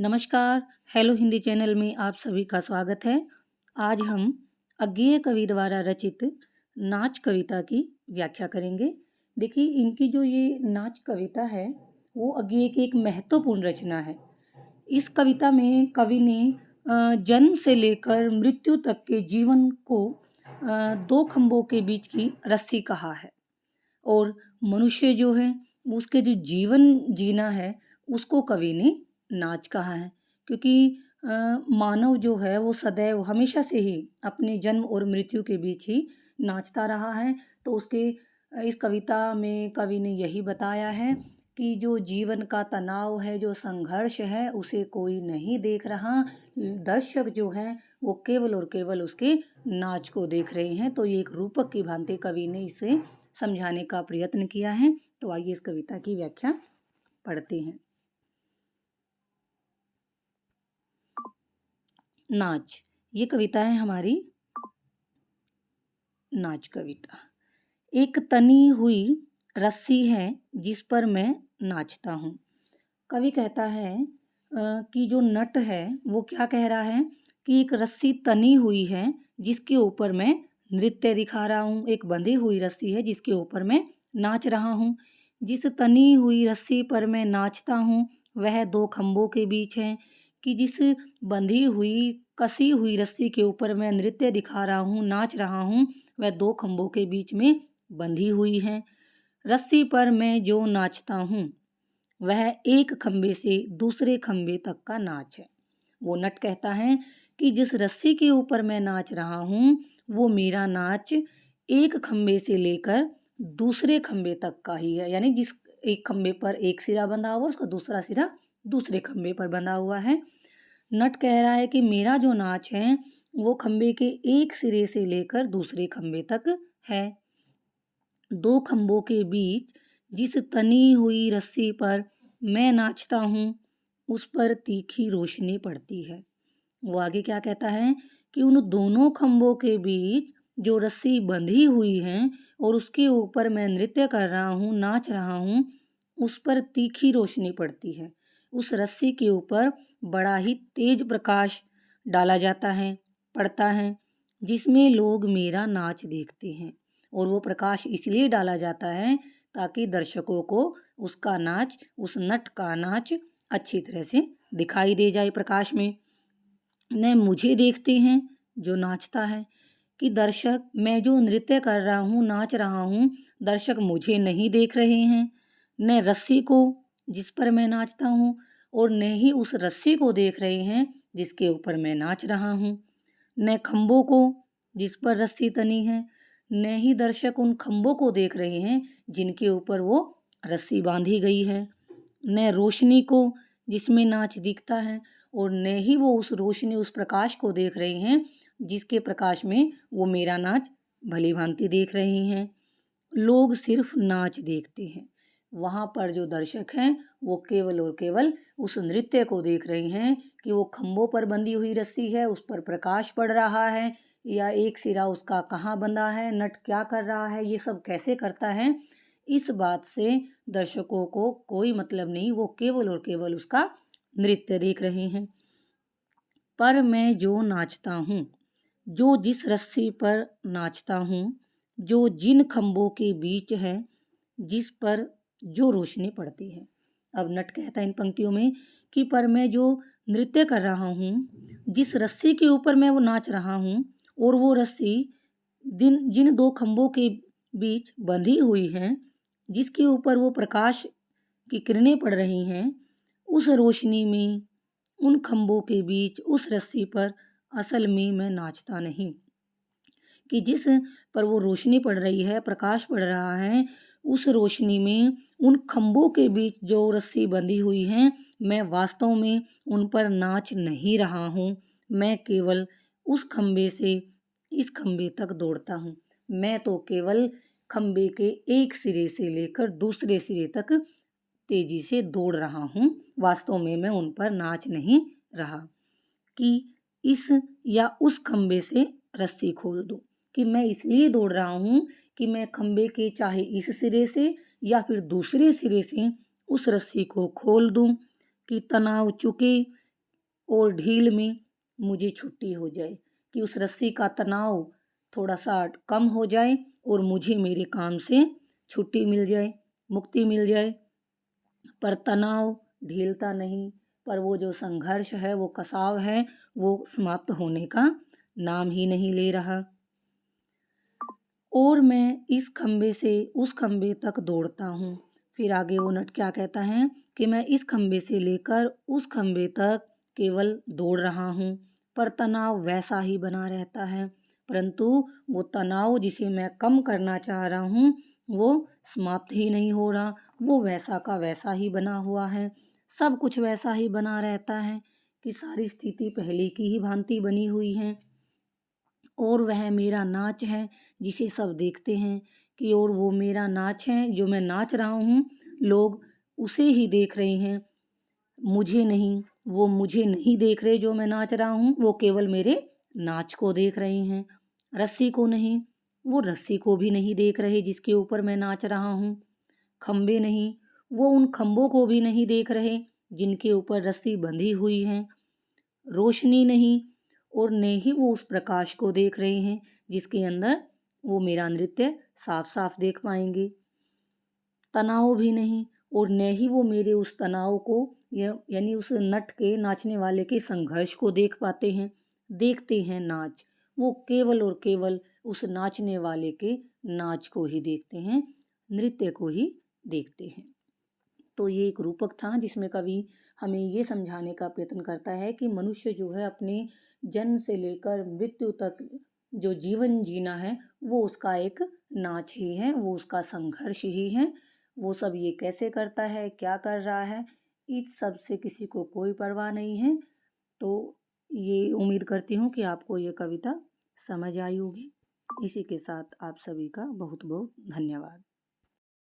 नमस्कार, hello Hindi channel में आप सभी का स्वागत है। आज हम अज्ञेय कवि द्वारा रचित नाच कविता की व्याख्या करेंगे। देखिए, इनकी जो ये नाच कविता है, वो अज्ञेय की एक महत्वपूर्ण रचना है। इस कविता में कवि ने जन्म से लेकर मृत्यु तक के जीवन को दो खंभों के बीच की रस्सी कहा है। और मनुष्य जो है उसके जो जीवन जीना है उसको कवि ने नाच कहा है, क्योंकि मानव जो है वो सदैव हमेशा से ही अपने जन्म और मृत्यु के बीच ही नाचता रहा है। तो उसके इस कविता में कवि ने यही बताया है कि जो जीवन का तनाव है, जो संघर्ष है, उसे कोई नहीं देख रहा। दर्शक जो है वो केवल और केवल उसके नाच को देख रहे हैं। तो ये एक रूपक की भांति कवि ने इसे समझाने का प्रयत्न किया है। तो आइए इस कविता की व्याख्या पढ़ते हैं। नाच, ये कविता है हमारी नाच कविता। एक तनी हुई रस्सी है जिस पर मैं नाचता हूँ। कवि कहता है कि जो नट है वो क्या कह रहा है कि एक रस्सी तनी हुई है जिसके ऊपर मैं नृत्य दिखा रहा हूँ। एक बंधी हुई रस्सी है जिसके ऊपर मैं नाच रहा हूँ। जिस तनी हुई रस्सी पर मैं नाचता हूँ वह दो खंभों के बीच है। कि जिस बंधी हुई कसी हुई रस्सी के ऊपर मैं नृत्य दिखा रहा हूँ, नाच रहा हूँ, वह दो खंभों के बीच में बंधी हुई है। रस्सी पर मैं जो नाचता हूँ वह एक खंबे से दूसरे खंबे तक का नाच है। वो नट कहता है कि जिस रस्सी के ऊपर मैं नाच रहा हूँ वो मेरा नाच एक खंबे से लेकर दूसरे खंबे तक का ही है। यानी जिस एक खंबे पर एक सिरा बंधा हुआ उसका दूसरा सिरा दूसरे खंबे पर बंधा हुआ है। नट कह रहा है कि मेरा जो नाच है वो खंबे के एक सिरे से लेकर दूसरे खंबे तक है। दो खंभों के बीच जिस तनी हुई रस्सी पर मैं नाचता हूँ उस पर तीखी रोशनी पड़ती है। वो आगे क्या कहता है कि उन दोनों खंभों के बीच जो रस्सी बंधी हुई है और उसके ऊपर मैं नृत्य कर रहा हूँ, नाच रहा हूँ, उस पर तीखी रोशनी पड़ती है। उस रस्सी के ऊपर बड़ा ही तेज प्रकाश डाला जाता है, पड़ता है, जिसमें लोग मेरा नाच देखते हैं। और वो प्रकाश इसलिए डाला जाता है ताकि दर्शकों को उसका नाच, उस नट का नाच अच्छी तरह से दिखाई दे जाए प्रकाश में। न मुझे देखते हैं जो नाचता है, कि दर्शक, मैं जो नृत्य कर रहा हूँ, नाच रहा हूँ, दर्शक मुझे नहीं देख रहे हैं। न रस्सी को जिस पर मैं नाचता हूँ और न ही उस रस्सी को देख रहे हैं जिसके ऊपर मैं नाच रहा हूँ। न खंभों को जिस पर रस्सी तनी है, न ही दर्शक उन खंभों को देख रहे हैं जिनके ऊपर वो रस्सी बांधी गई है। न रोशनी को जिसमें नाच दिखता है और न ही वो उस रोशनी, उस प्रकाश को देख रहे हैं जिसके प्रकाश में वो मेरा नाच भली भांति देख रहे हैं। लोग सिर्फ नाच देखते हैं। वहाँ पर जो दर्शक हैं वो केवल और केवल उस नृत्य को देख रहे हैं कि वो खंभों पर बंधी हुई रस्सी है, उस पर प्रकाश पड़ रहा है, या एक सिरा उसका कहाँ बंधा है, नट क्या कर रहा है, ये सब कैसे करता है, इस बात से दर्शकों को कोई मतलब नहीं। वो केवल और केवल उसका नृत्य देख रहे हैं। पर मैं जो नाचता हूँ, जो जिस रस्सी पर नाचता हूँ, जो जिन खंभों के बीच है, जिस पर जो रोशनी पड़ती है। अब नट कहता है इन पंक्तियों में कि पर मैं जो नृत्य कर रहा हूँ, जिस रस्सी के ऊपर मैं वो नाच रहा हूँ, और वो रस्सी जिन दो खंभों के बीच बंधी हुई है, जिसके ऊपर वो प्रकाश की किरणें पड़ रही हैं, उस रोशनी में, उन खंभों के बीच, उस रस्सी पर असल में मैं नाचता नहीं। कि जिस पर वो रोशनी पड़ रही है, प्रकाश पड़ रहा है, उस रोशनी में उन खंभों के बीच जो रस्सी बंधी हुई है, मैं वास्तव में उन पर नाच नहीं रहा हूँ। मैं केवल उस खंभे से इस खंभे तक दौड़ता हूँ। मैं तो केवल खंभे के एक सिरे से लेकर दूसरे सिरे तक तेजी से दौड़ रहा हूँ। वास्तव में मैं उन पर नाच नहीं रहा। कि इस या उस खंभे से रस्सी खोल दूँ, कि मैं इसलिए दौड़ रहा हूँ कि मैं खंभे के चाहे इस सिरे से या फिर दूसरे सिरे से उस रस्सी को खोल दूँ, कि तनाव चुके, और ढील में मुझे छुट्टी हो जाए, कि उस रस्सी का तनाव थोड़ा सा कम हो जाए और मुझे मेरे काम से छुट्टी मिल जाए, मुक्ति मिल जाए। पर तनाव ढीलता नहीं, पर वो जो संघर्ष है, वो कसाव है, वो समाप्त होने का नाम ही नहीं ले रहा। और मैं इस खंबे से उस खंबे तक दौड़ता हूँ। फिर आगे वो नट क्या कहता है कि मैं इस खंबे से लेकर उस खंबे तक केवल दौड़ रहा हूँ, पर तनाव वैसा ही बना रहता है। परंतु वो तनाव जिसे मैं कम करना चाह रहा हूँ, वो समाप्त ही नहीं हो रहा, वो वैसा का वैसा ही बना हुआ है। सब कुछ वैसा ही बना रहता है कि सारी स्थिति पहले की ही भांति बनी हुई है। और वह मेरा नाच है जिसे सब देखते हैं, कि और वो मेरा नाच है जो मैं नाच रहा हूँ, लोग उसे ही देख रहे हैं, मुझे नहीं। वो मुझे नहीं देख रहे जो मैं नाच रहा हूँ, वो केवल मेरे नाच को देख रहे हैं, रस्सी को नहीं। वो रस्सी को भी नहीं देख रहे जिसके ऊपर मैं नाच रहा हूँ। खंबे नहीं, वो उन खंबों को भी नहीं देख रहे जिनके ऊपर रस्सी बंधी हुई है। रोशनी नहीं, और न ही वो उस प्रकाश को देख रहे हैं जिसके अंदर वो मेरा नृत्य साफ साफ देख पाएंगे। तनाव भी नहीं, और न ही वो मेरे उस तनाव को यानी उस नट के नाचने वाले के संघर्ष को देख पाते हैं। देखते हैं नाच, वो केवल और केवल उस नाचने वाले के नाच को ही देखते हैं, नृत्य को ही देखते हैं। तो ये एक रूपक था जिसमें कवि हमें ये समझाने का प्रयत्न करता है कि मनुष्य जो है अपने जन्म से लेकर मृत्यु तक जो जीवन जीना है, वो उसका एक नाच ही है, वो उसका संघर्ष ही है। वो सब ये कैसे करता है, क्या कर रहा है, इस सब से किसी को कोई परवाह नहीं है। तो ये उम्मीद करती हूँ कि आपको ये कविता समझ आई होगी। इसी के साथ आप सभी का बहुत बहुत धन्यवाद।